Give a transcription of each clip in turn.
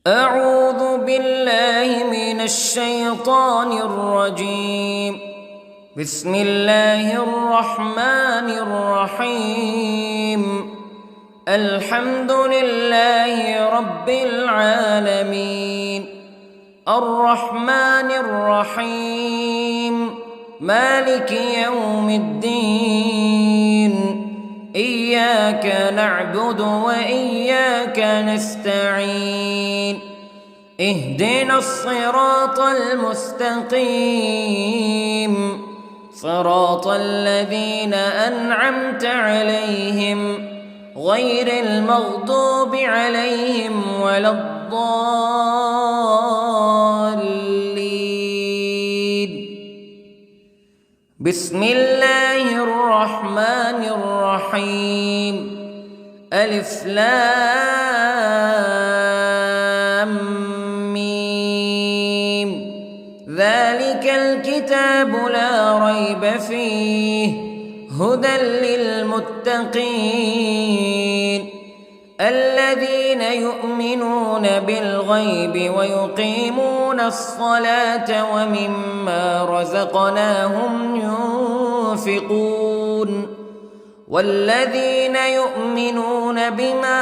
أعوذ بالله من الشيطان الرجيم. بسم الله الرحمن الرحيم. الحمد لله رب العالمين، الرحمن الرحيم، مالك يوم الدين. إياك نعبد وإياك نستعين. اهدنا الصراط المستقيم، صراط الذين أنعمت عليهم غير المغضوب عليهم ولا الضالين. بسم الله الرحمن الرحيم. ألف لام ميم. ذلك الكتاب لا ريب فيه هدى للمتقين الذين يؤمنون بالغيب ويقيمون الصلاة ومما رزقناهم ينفقون والذين يؤمنون بما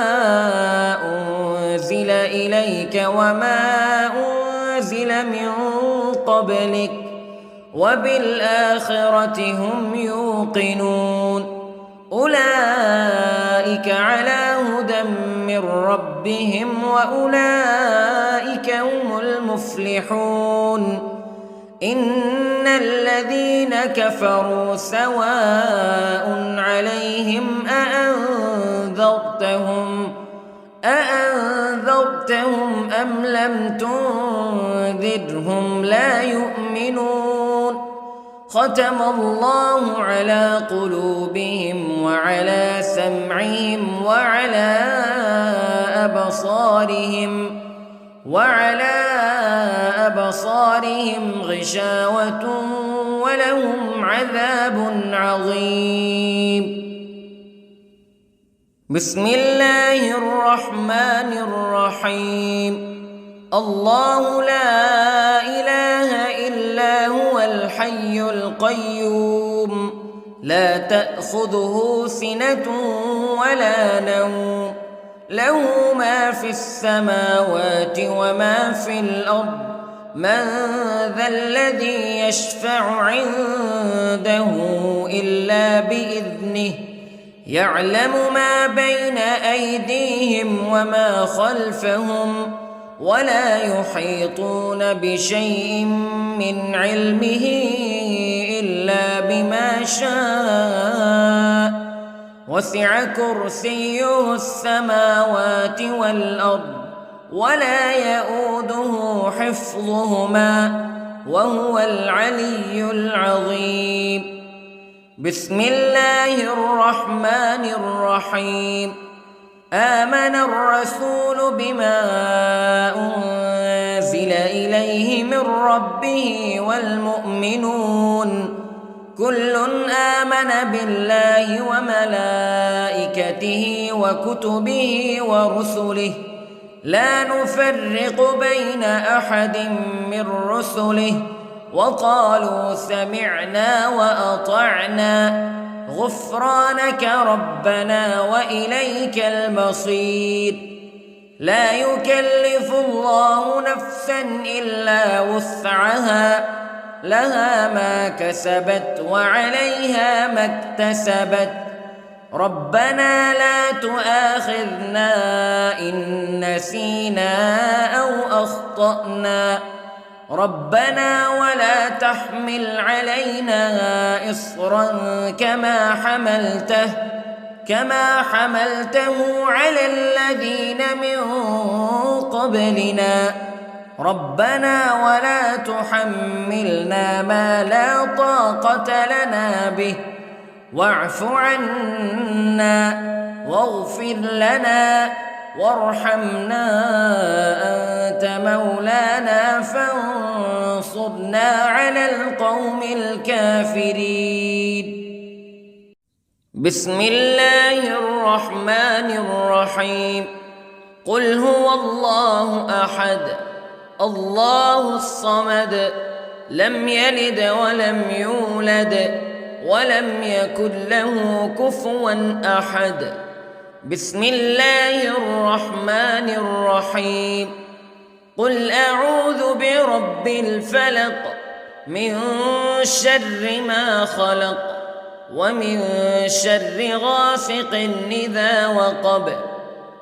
أنزل إليك وما أنزل من قبلك وبالآخرة هم يوقنون. أولئك على هدى من ربهم وأولئك هم المفلحون. إن الذين كفروا سواء عليهم أأنذرتهم أم لم تنذرهم لا يؤمنون. ختم الله على قلوبهم وعلى سمعهم وعلى أبصارهم غشاوة ولهم عذاب عظيم. بسم الله الرحمن الرحيم. الله لا إله إلا هو الحي القيوم لا تأخذه سنة ولا نوم له ما في السماوات وما في الأرض. من ذا الذي يشفع عنده إلا بإذنه يعلم ما بين أيديهم وما خلفهم ولا يحيطون بشيء من علمه إلا بما شاء. وسع كرسيه السماوات والأرض ولا يؤوده حفظهما وهو العلي العظيم. بسم الله الرحمن الرحيم. آمن الرسول بما أنزل إليه من ربه والمؤمنون كل آمن بالله وملائكته وكتبه ورسله لا نفرق بين أحد من رسله وقالوا سمعنا وأطعنا غفرانك ربنا وإليك المصير. لا يكلف الله نفسا إلا وسعها لها ما كسبت وعليها ما اكتسبت. ربنا لا تؤاخذنا إن نسينا أو أخطأنا ربنا ولا تحمل علينا إصرا كما حملته على الذين من قبلنا ربنا ولا تحملنا ما لا طاقة لنا به واعف عنا واغفر لنا وارحمنا أنت مولانا فانصرنا على القوم الكافرين. بسم الله الرحمن الرحيم. قل هو الله أحد الله الصمد لم يلد ولم يولد ولم يكن له كفوا أحد. بسم الله الرحمن الرحيم. قل أعوذ برب الفلق من شر ما خلق ومن شر غاسق إذا وقب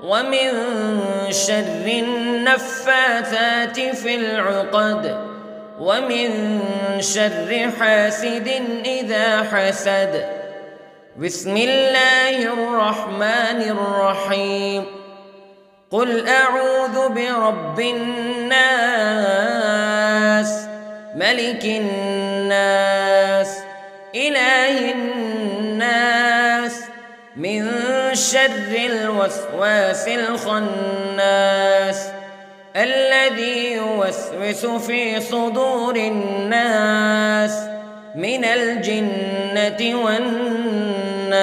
ومن شر النفاثات في العقد ومن شر حاسد إذا حسد. بسم الله الرحمن الرحيم. قل أعوذ برب الناس ملك الناس إله الناس من شر الوسواس الخناس الذي يوسوس في صدور الناس من الجنة والناس.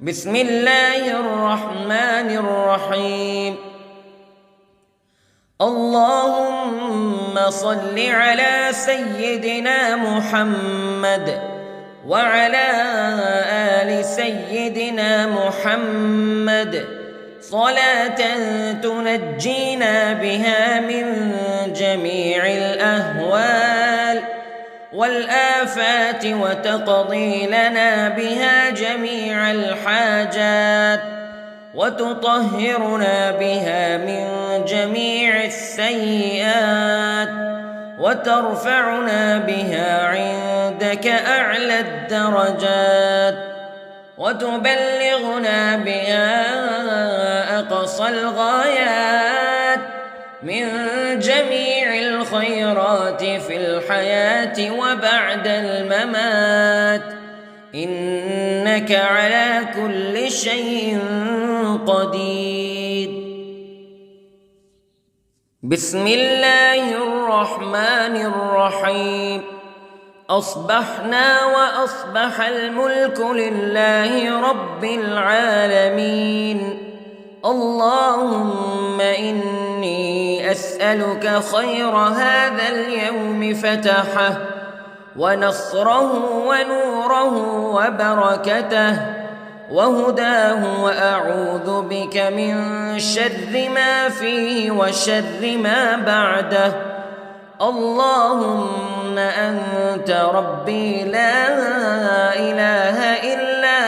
بسم الله الرحمن الرحيم. اللهم صل على سيدنا محمد وعلى آل سيدنا محمد صلاة تنجينا بها من جميع الأهوال والآفات وتقضي لنا بها جميع الحاجات وتطهرنا بها من جميع السيئات وترفعنا بها عندك أعلى الدرجات وتبلغنا بها أقصى الغايات من جميع الخيرات في الحياة وبعد الممات إنك على كل شيء قدير. بسم الله الرحمن الرحيم. أصبحنا وأصبح الملك لله رب العالمين. اللهم إني أسألك خير هذا اليوم فتحه ونصره ونوره وبركته وهداه وأعوذ بك من شر ما فيه وشر ما بعده. اللهم أنت ربي لا إله إلا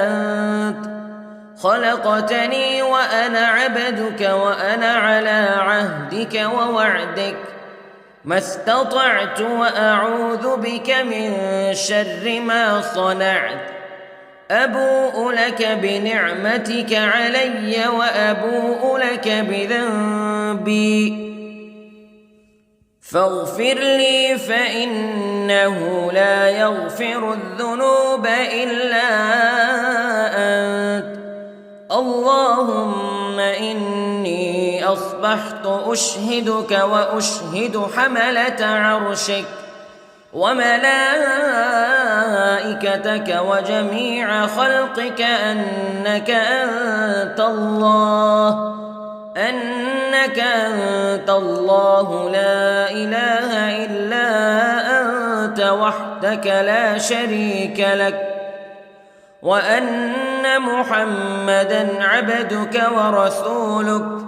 أنت خلقتني وأنا عبدك وأنا على عهدك ووعدك ما استطعت وأعوذ بك من شر ما صنعت. أبوء لك بنعمتك علي وأبوء لك بذنبي فاغفر لي فإنه لا يغفر الذنوب إلا أنت. اللهم إني أصبحت أشهدك وأشهد حملة عرشك وملائكتك وجميع خلقك أنك أنت الله لا إله إلا أنت وحدك لا شريك لك وأن محمدًا عبدك ورسولك.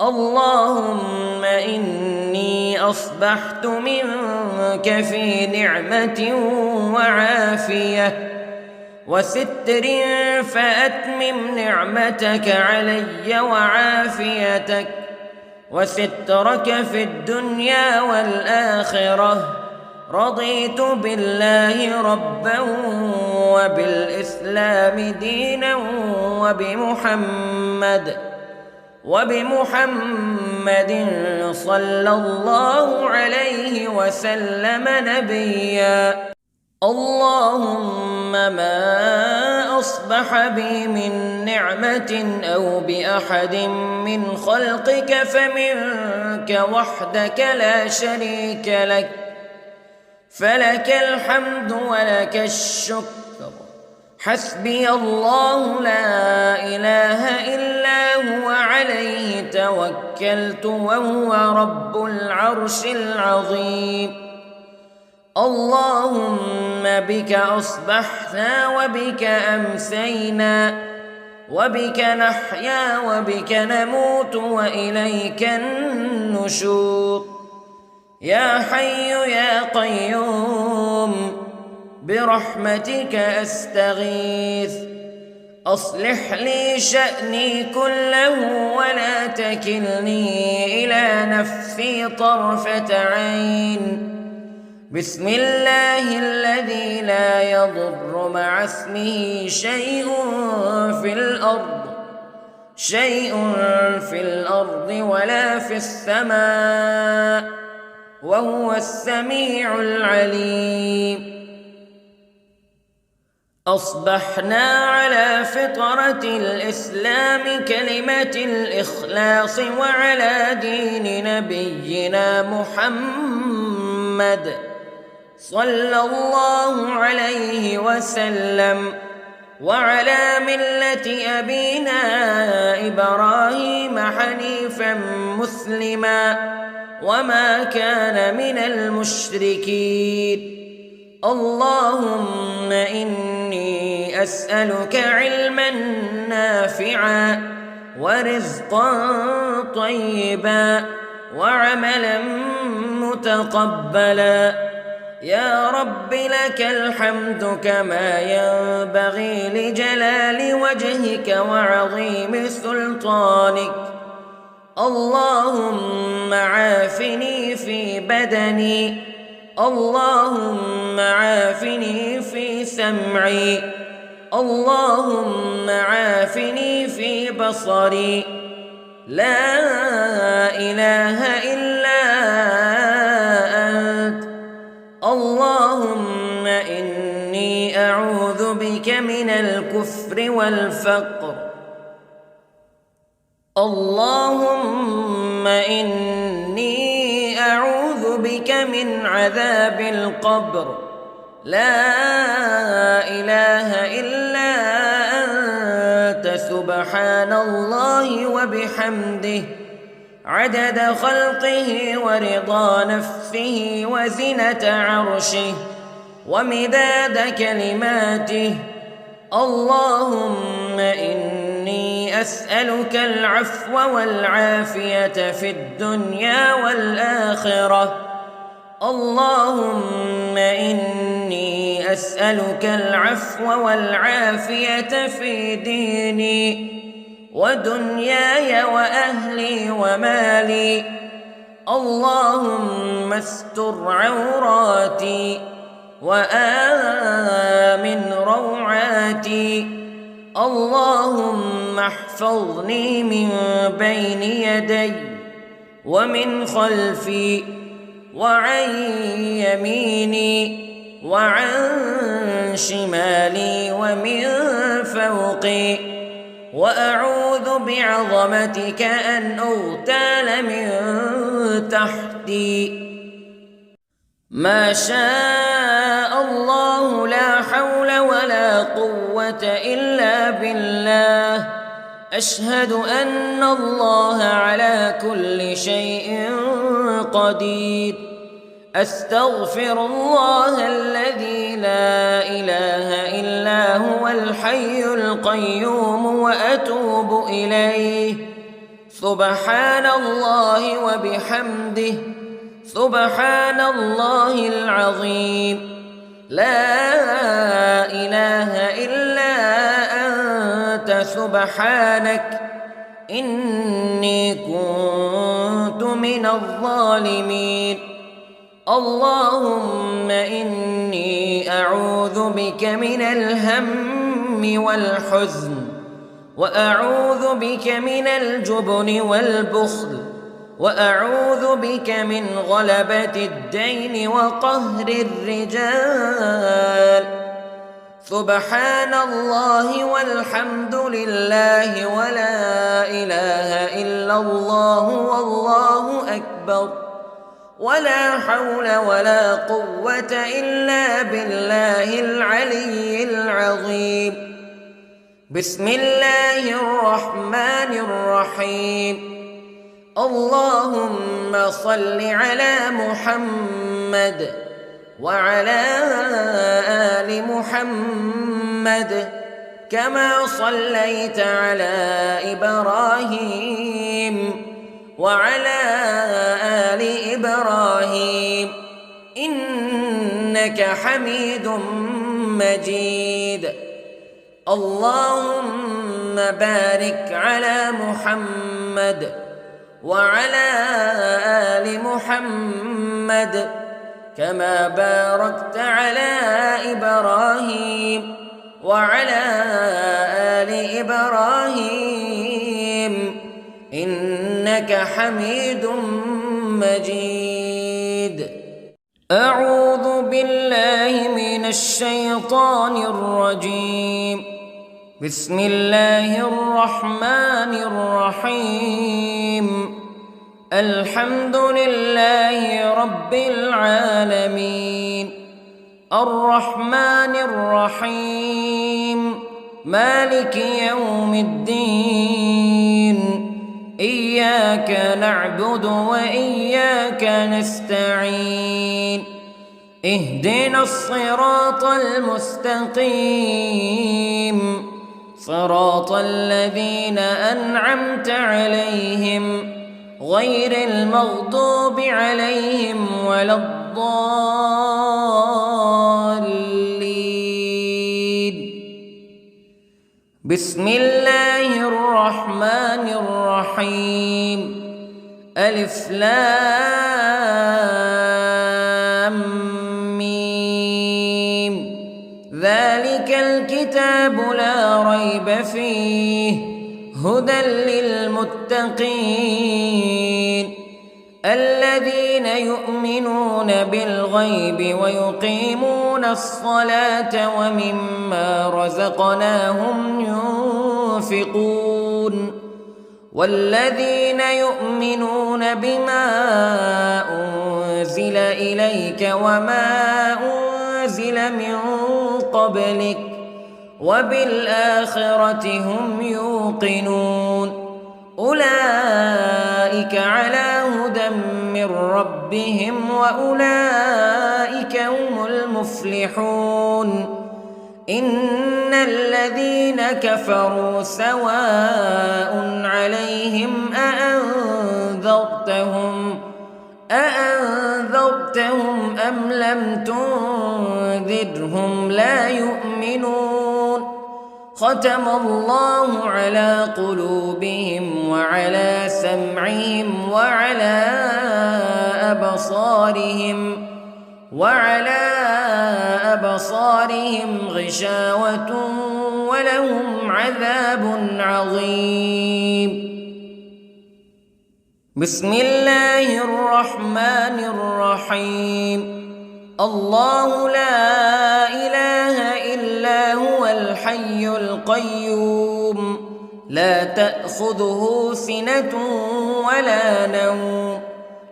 اللهم إني أصبحت منك في نعمة وعافية وستر فأتمم نعمتك علي وعافيتك وسترك في الدنيا والآخرة. رضيت بالله ربا وبالإسلام دينا وبمحمد صلى الله عليه وسلم نبيا. اللهم ما أصبح بي من نعمة أو بأحد من خلقك فمنك وحدك لا شريك لك فلك الحمد ولك الشكر حسبي الله لا إله إلا هو عليه توكلت وهو رب العرش العظيم. اللهم بك أصبحنا وبك أمسينا وبك نحيا وبك نموت وإليك النشور. يا حي يا قيوم برحمتك أستغيث، أصلح لي شأني كله ولا تكلني إلى نفسي طرفة عين. بسم الله الذي لا يضر مع اسمه شيء في الأرض ولا في السماء وهو السميع العليم. أصبحنا على فطرة الإسلام كلمة الإخلاص وعلى دين نبينا محمد صلى الله عليه وسلم وعلى ملة أبينا إبراهيم حنيفا مسلما وما كان من المشركين. اللهم إني أسألك علما نافعا ورزقا طيبا وعملا متقبلا. يا رب لك الحمد كما ينبغي لجلال وجهك وعظيم سلطانك. اللهم عافني في بدني، اللهم عافني في سمعي، اللهم عافني في بصري. لا إله إلا أنت. اللهم إني أعوذ بك من الكفر والفقر. اللهم إني أعوذ بك من عذاب القبر. لا إله إلا أنت سبحان الله وبحمده عدد خلقه ورضا نفسه وزنة عرشه ومداد كلماته. اللهم إني أسألك العفو والعافية في الدنيا والآخرة. اللهم إني أسألك العفو والعافية في ديني ودنياي وأهلي ومالي. اللهم استر عوراتي وآمن روعاتي. اللهم احفظني من بين يدي ومن خلفي وعن يميني وعن شمالي ومن فوقي، وأعوذ بعظمتك أن أغتال من تحتي. ما شاء الله لا حول ولا قوة إلا بالله. أشهد أن الله على كل شيء قدير. أستغفر الله الذي لا إله إلا هو الحي القيوم وأتوب إليه. سبحان الله وبحمده سبحان الله العظيم. لا إله إلا أنت سبحانك إني كنت من الظالمين. اللهم إني أعوذ بك من الهم والحزن، وأعوذ بك من الجبن والبخل، وأعوذ بك من غلبة الدين وقهر الرجال. سبحان الله والحمد لله ولا إله إلا الله والله أكبر. ولا حول ولا قوة إلا بالله العلي العظيم. بسم الله الرحمن الرحيم. اللهم صل على محمد وعلى آل محمد كما صليت على إبراهيم وعلى آل إبراهيم إنك حميد مجيد. اللهم بارك على محمد وعلى آل محمد كما باركت على إبراهيم وعلى آل إبراهيم إنك حميد مجيد. أعوذ بالله من الشيطان الرجيم. بسم الله الرحمن الرحيم. الحمد لله رب العالمين الرحمن الرحيم مالك يوم الدين إياك نعبد وإياك نستعين اهدنا الصراط المستقيم صراط الذين أنعمت عليهم غير المغضوب عليهم ولا الضالين. بسم الله الرحمن الرحيم. ألف لام ميم ذلك الكتاب لا ريب فيه هدى للمتقين الذين يؤمنون بالغيب ويقيمون الصلاة ومما رزقناهم ينفقون والذين يؤمنون بما أنزل إليك وما أنزل من قبلك وبالآخرة هم يوقنون أولئك على هدى من ربهم وأولئك هم المفلحون. إن الذين كفروا سواء عليهم أأنذرتهم أم لم تنذرهم لا يؤمنون. ختم الله على قلوبهم وعلى سمعهم وعلى أبصارهم غشاوة ولهم عذاب عظيم. بسم الله الرحمن الرحيم. الله لا إله إلا هو الحي القيوم لا تأخذه سنة ولا نوم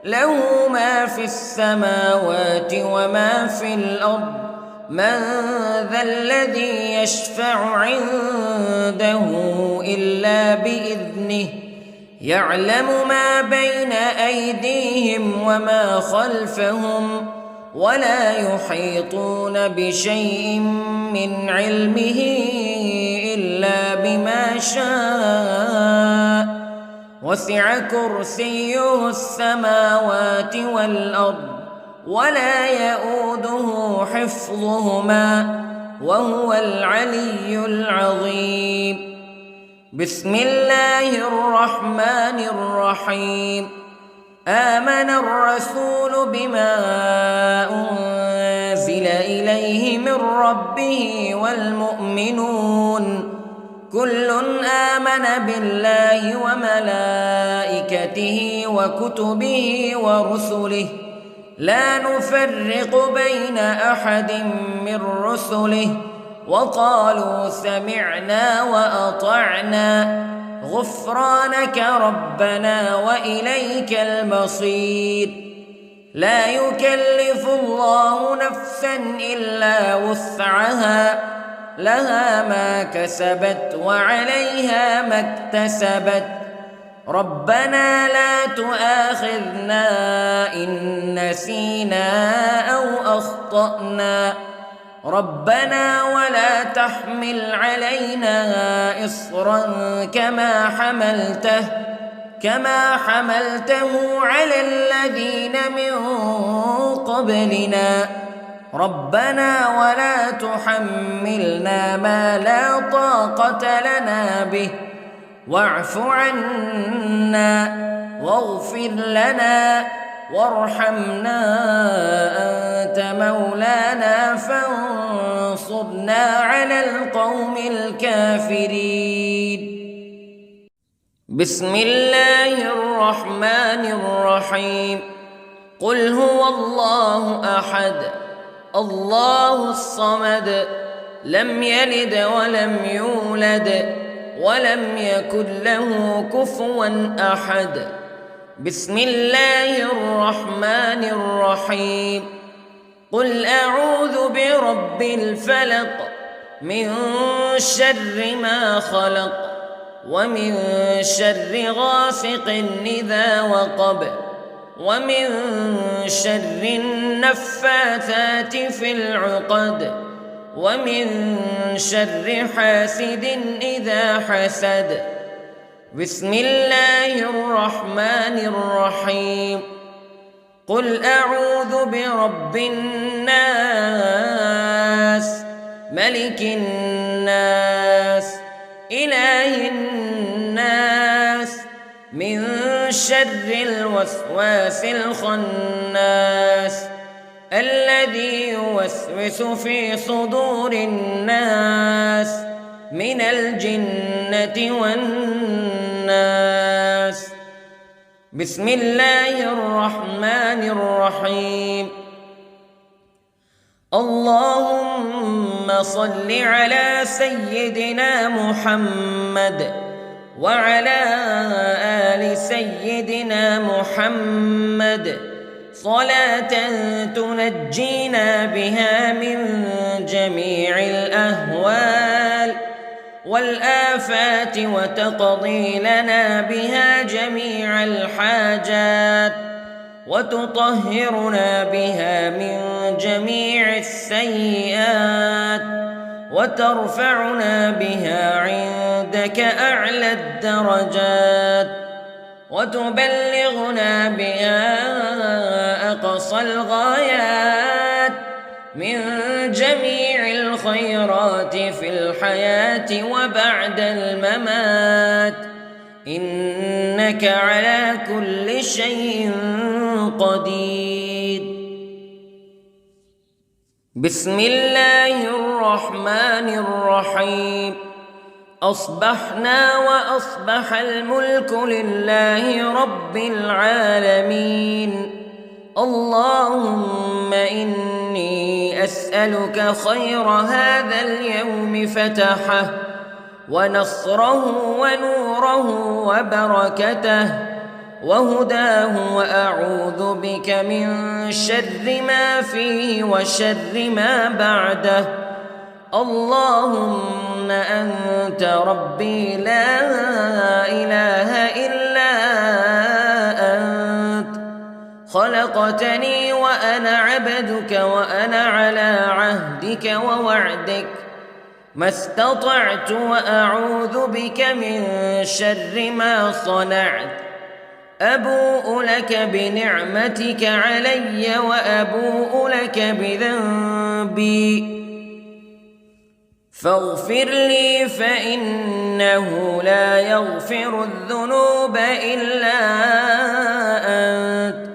له ما في السماوات وما في الأرض من ذا الذي يشفع عنده إلا بإذنه يعلم ما بين أيديهم وما خلفهم ولا يحيطون بشيء من علمه إلا بما شاء وسع كرسيه السماوات والأرض ولا يؤوده حفظهما وهو العلي العظيم. بسم الله الرحمن الرحيم. آمن الرسول بما أنزل إليه من ربه والمؤمنون كل آمن بالله وملائكته وكتبه ورسله لا نفرق بين أحد من رسله وقالوا سمعنا وأطعنا غفرانك ربنا وإليك المصير. لا يكلف الله نفسا إلا وسعها لها ما كسبت وعليها ما اكتسبت ربنا لا تؤاخذنا إن نسينا أو أخطأنا ربنا ولا تحمل علينا إصرا كما حملته على الذين من قبلنا ربنا ولا تحملنا ما لا طاقة لنا به واعف عنا واغفر لنا وارحمنا أنت مولانا فانصرنا على القوم الكافرين. بسم الله الرحمن الرحيم. قل هو الله أحد الله الصمد لم يلد ولم يولد ولم يكن له كفوا أحد. بسم الله الرحمن الرحيم. قل أعوذ برب الفلق من شر ما خلق ومن شر غاسق إذا وقب ومن شر النفاثات في العقد ومن شر حاسد إذا حسد. بسم الله الرحمن الرحيم. قل أعوذ برب الناس ملك الناس إله الناس من شر الوسواس الخناس الذي يوسوس في صدور الناس من الجنة والناس. بسم الله الرحمن الرحيم. اللهم صل على سيدنا محمد وعلى آل سيدنا محمد صلاة تنجينا بها من جميع الأهوال والآفات وتقضي لنا بها جميع الحاجات وتطهرنا بها من جميع السيئات وترفعنا بها عندك أعلى الدرجات وتبلغنا بها أقصى الغايات من جميع الخيرات في الحياة وبعد الممات إنك على كل شيء قدير. بسم الله الرحمن الرحيم. أصبحنا وأصبح الملك لله رب العالمين. اللهم إني أسألك خير هذا اليوم فتحه ونصره ونوره وبركته وهداه وأعوذ بك من شر ما فيه وشر ما بعده. اللهم أنت ربي لا إله إلا أنت خلقتني وأنا عبدك وأنا على عهدك ووعدك ما استطعت وأعوذ بك من شر ما صنعت. أبوء لك بنعمتك علي وأبوء لك بذنبي فاغفر لي فإنه لا يغفر الذنوب إلا أنت.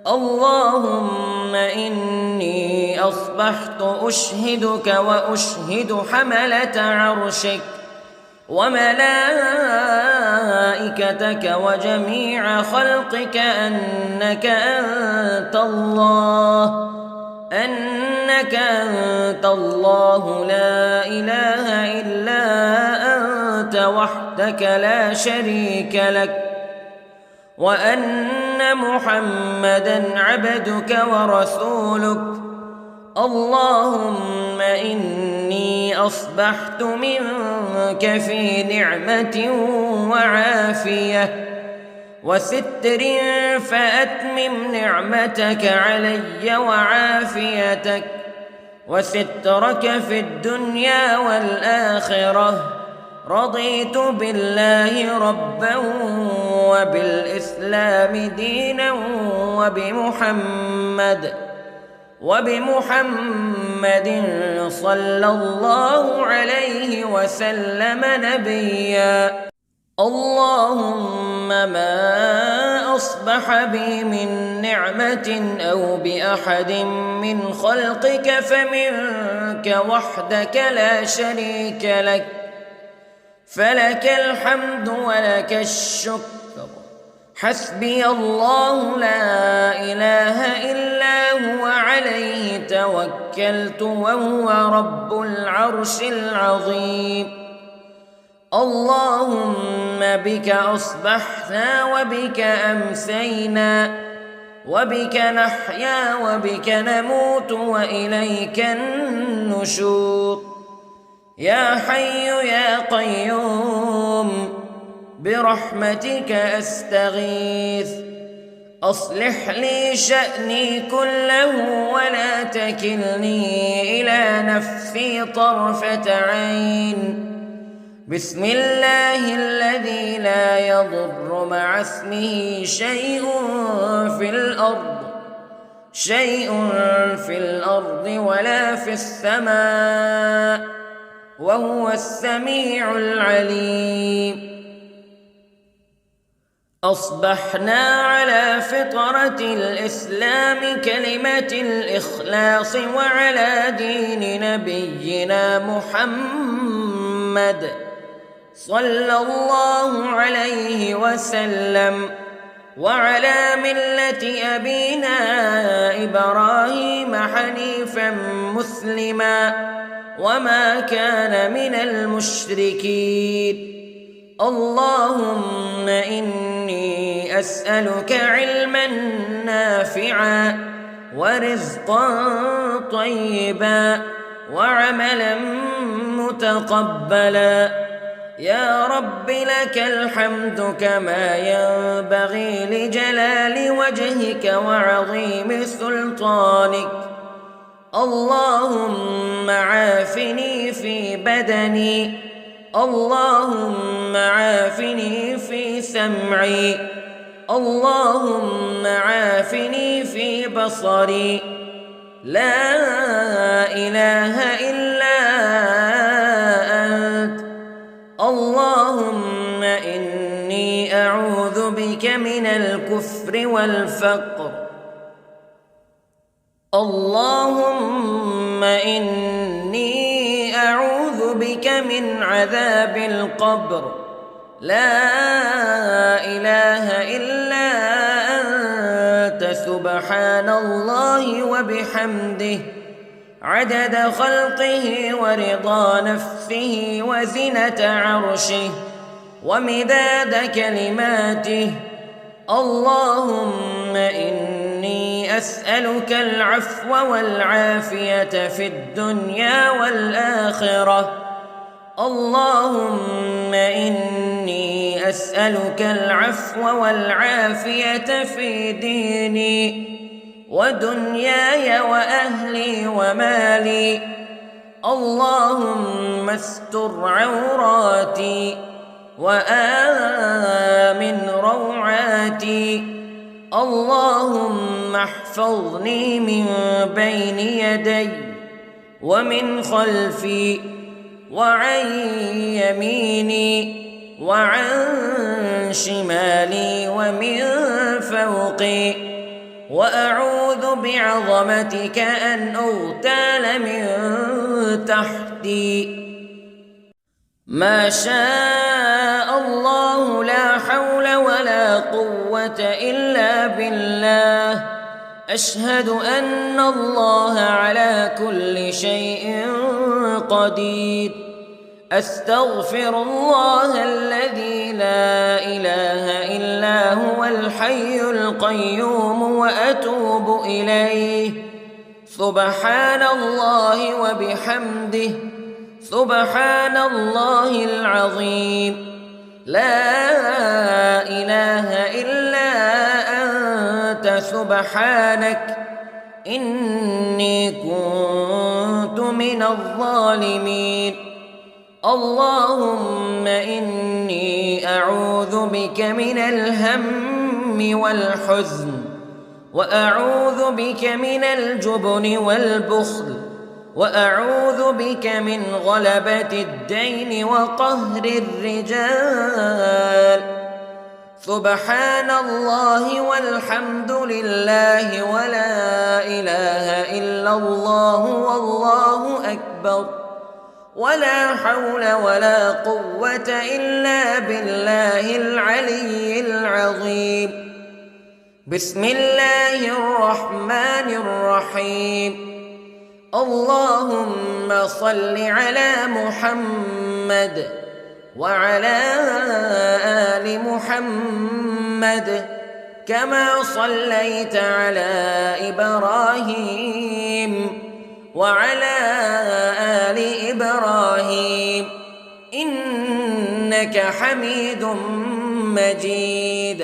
اللهم إني أصبحت أشهدك وأشهد حملة عرشك وملائكتك وجميع خلقك أنك أنت الله لا إله إلا أنت وحدك لا شريك لك وأن أن محمدًا عبدك ورسولك. اللهم إني أصبحت منك في نعمة وعافية وستر، فأتمم نعمتك علي وعافيتك وسترك في الدنيا والآخرة. رضيت بالله ربا وبالإسلام دينا وبمحمد صلى الله عليه وسلم نبيا. اللهم ما أصبح بي من نعمة أو بأحد من خلقك فمنك وحدك لا شريك لك، فلك الحمد ولك الشكر. حسبي الله لا إله إلا هو عليه توكلت وهو رب العرش العظيم. اللهم بك أصبحنا وبك أمسينا وبك نحيا وبك نموت وإليك النشور. يا حي يا قيوم برحمتك أستغيث، أصلح لي شأني كله ولا تكلني إلى نفسي طرفة عين. بسم الله الذي لا يضر مع اسمه شيء في الأرض ولا في السماء، وهو السميع العليم. أصبحنا على فطرة الإسلام كلمة الإخلاص وعلى دين نبينا محمد صلى الله عليه وسلم، وعلى ملة أبينا إبراهيم حنيفا مسلما وما كان من المشركين. اللهم إني أسألك علما نافعا ورزقا طيبا وعملا متقبلا. يا رب لك الحمد كما ينبغي لجلال وجهك وعظيم سلطانك. اللهم عافني في بدني، اللهم عافني في سمعي، اللهم عافني في بصري. لا إله إلا أنت. اللهم إني أعوذ بك من الكفر والفقر. اللهم إني أعوذ بك من عذاب القبر. لا إله إلا أنت سبحان الله وبحمده عدد خلقه ورضا نفسه وزنة عرشه ومداد كلماته. اللهم إني أسألك العفو والعافية في الدنيا والآخرة. اللهم إني أسألك العفو والعافية في ديني ودنياي وأهلي ومالي. اللهم استر عوراتي وآمن روعاتي. اللهم احفظني من بين يدي ومن خلفي وعن يميني وعن شمالي ومن فوقي، وأعوذ بعظمتك أن أغتال من تحتي. ما شاء الله لا حول ولا قوة إلا بالله. أشهد أن الله على كل شيء قدير. أستغفر الله الذي لا إله إلا هو الحي القيوم وأتوب إليه. سبحان الله وبحمده، سبحان الله العظيم. لا إله إلا أنت سبحانك إني كنت من الظالمين. اللهم إني أعوذ بك من الهم والحزن، وأعوذ بك من الجبن والبخل، وأعوذ بك من غلبة الدين وقهر الرجال. سبحان الله والحمد لله ولا إله إلا الله والله أكبر، ولا حول ولا قوة إلا بالله العلي العظيم. بسم الله الرحمن الرحيم. اللهم صل على محمد وعلى آل محمد كما صليت على إبراهيم وعلى آل إبراهيم إنك حميد مجيد.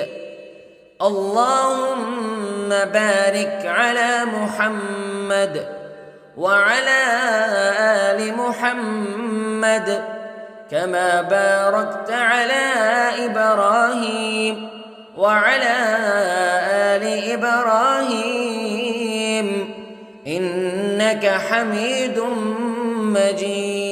اللهم بارك على محمد وعلى آل محمد كما باركت على إبراهيم وعلى آل إبراهيم إنك حميد مجيد.